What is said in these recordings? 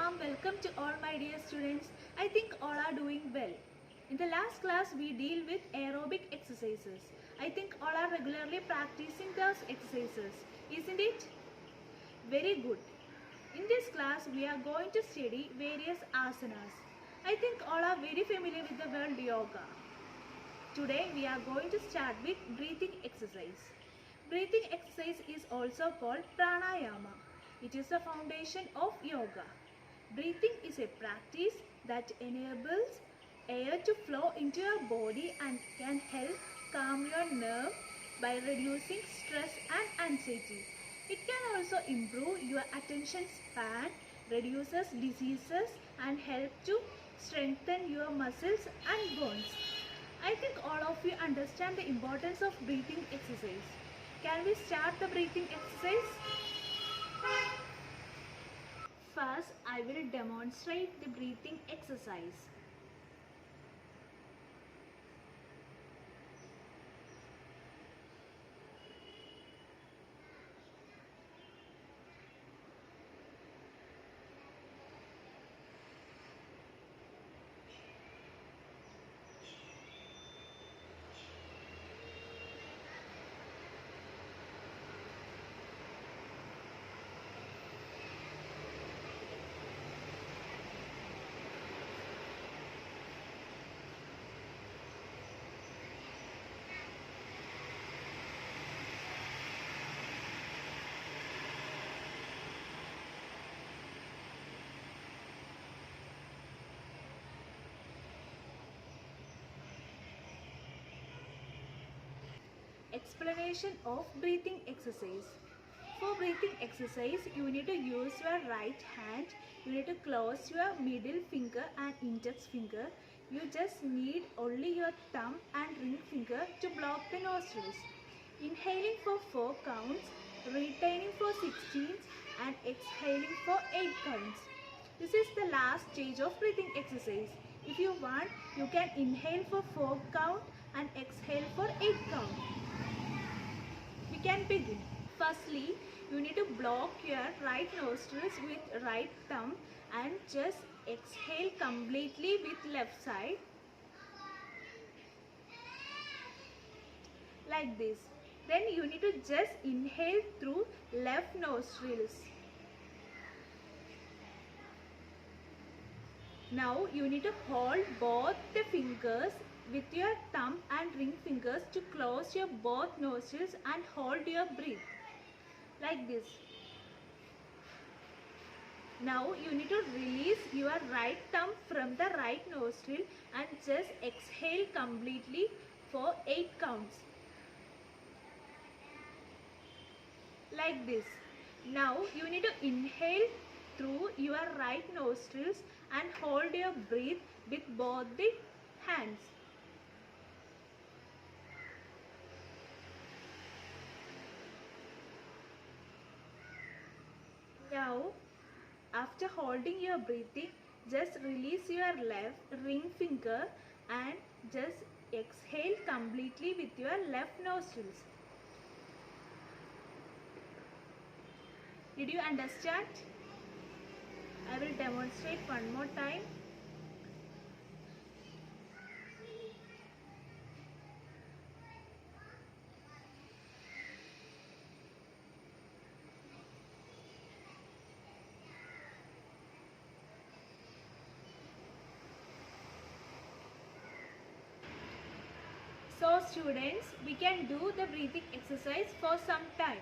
warm welcome to all my dear students. I think all are doing well. In the last class we deal with aerobic exercises. I think all are regularly practicing those exercises, isn't it? Very good. In this class we are going to study various asanas. I think all are very familiar with the word yoga. Today we are going to start with breathing exercise. Breathing exercise is also called pranayama. It is the foundation of yoga. Breathing is a practice that enables air to flow into your body and can help calm your nerve by reducing stress and anxiety. It can also improve your attention span, reduces diseases and help to strengthen your muscles and bones. I think all of you understand the importance of breathing exercise. Can we start the breathing exercise? First, I will demonstrate the breathing exercise. Explanation of breathing exercise. For breathing exercise, you need to use your right hand. You need to close your middle finger and index finger. You just need only your thumb and ring finger to block the nostrils. Inhaling for 4 counts, retaining for 16 and exhaling for 8 counts. This is the last stage of breathing exercise. If you want, you can inhale for 4 count and exhale for 8 count. We can begin. Firstly, you need to block your right nostrils with right thumb and just exhale completely with left side. Like this. Then you need to just inhale through left nostrils. Now you need to hold both the fingers with your thumb and ring fingers to close your both nostrils and hold your breath. Like this. Now you need to release your right thumb from the right nostril and just exhale completely for 8 counts. Like this. Now you need to inhale through your right nostrils and hold your breath with both the hands. Now, after holding your breathing, just release your left ring finger and just exhale completely with your left nostrils. Did you understand? I will demonstrate one more time. So students, we can do the breathing exercise for some time.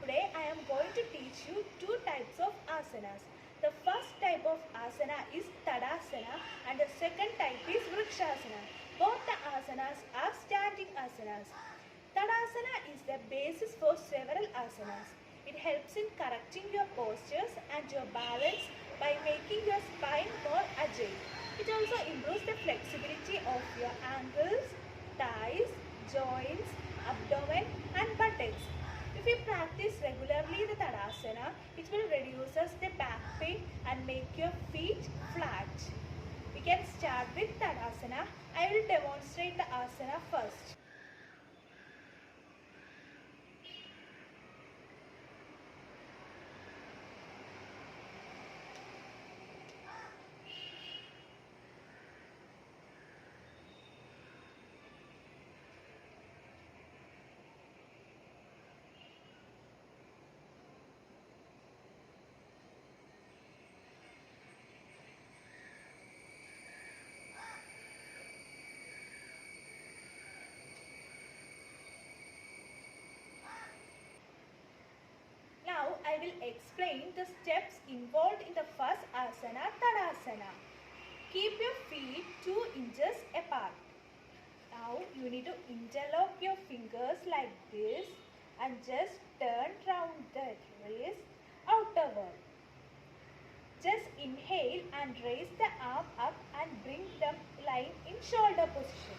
Today I am going to teach you 2 types of asanas. The first type of asana is Tadasana and the second type is Vrikshasana. Both the asanas are standing asanas. Tadasana is the basis for several asanas. It helps in correcting your postures and your balance by making your spine more agile. It also improves the flexibility of your ankles, thighs, joints, abdomen and buttocks. If we practice regularly the Tadasana, it will reduce the back pain and make your feet flat. We can start with Tadasana. I will demonstrate the asana first. Now I will explain the steps involved in the first asana, Tadasana. Keep your feet 2 inches apart. Now you need to interlock your fingers like this and just turn round the wrist outward. Just inhale and raise the arm up and bring them lying in shoulder position.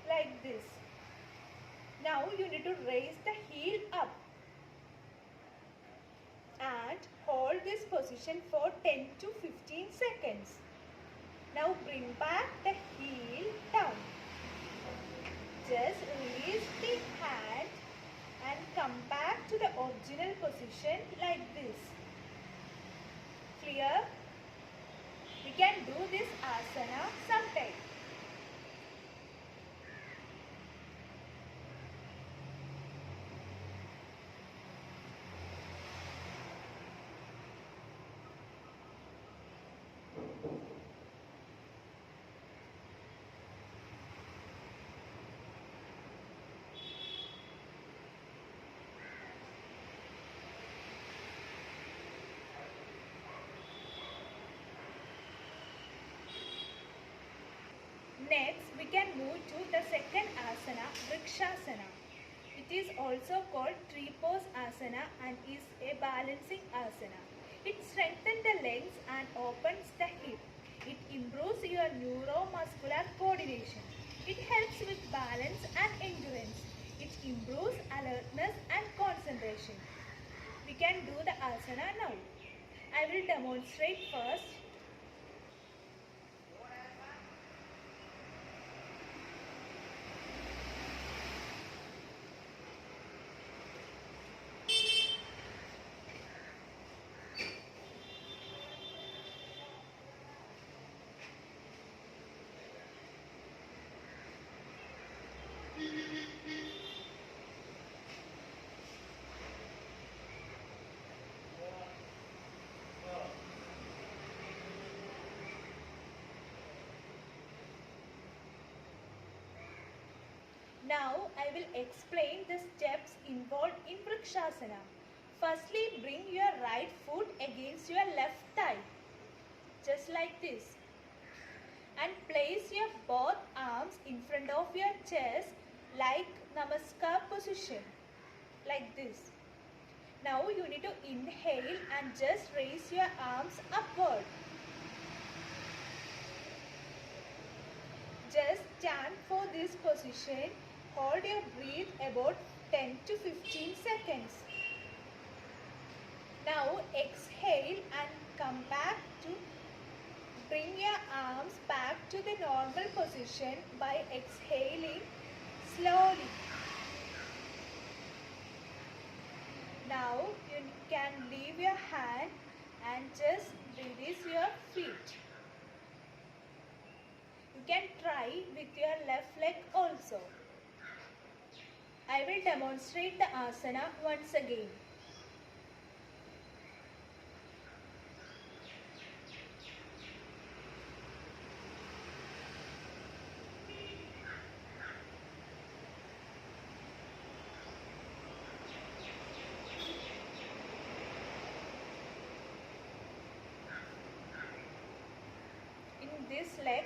Like this. Now you need to raise the heel up and hold this position for 10 to 15 seconds. Now bring back the heel down. Just release the hand and come back to the original position like this. Clear? We can do this asana sometime. Next, we can move to the second asana, Vrikshasana. It is also called tree pose asana and is a balancing asana. It strengthens the legs and opens the hip. It improves your neuromuscular coordination. It helps with balance and endurance. It improves alertness and concentration. We can do the asana now. I will demonstrate first. Now I will explain the steps involved in Vrikshasana. Firstly, bring your right foot against your left thigh, just like this. And place your both arms in front of your chest like Namaskar position, like this. Now you need to inhale and just raise your arms upward. Just stand for this position. Hold your breath about 10 to 15 seconds. Now exhale and come back to bring your arms back to the normal position by exhaling slowly. Now you can leave your hand and just release your feet. You can try with your left leg also. I will demonstrate the asana once again. this leg.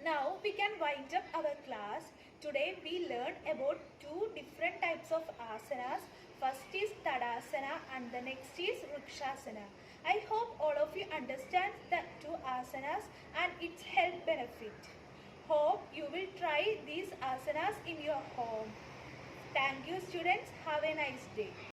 Now we can wind up our class. Today we learned about two different types of asanas. First is Tadasana and the next is Vrikshasana. I hope all of you understand the two asanas and its health benefit. Hope you will try these asanas in your home. Thank you students. Have a nice day.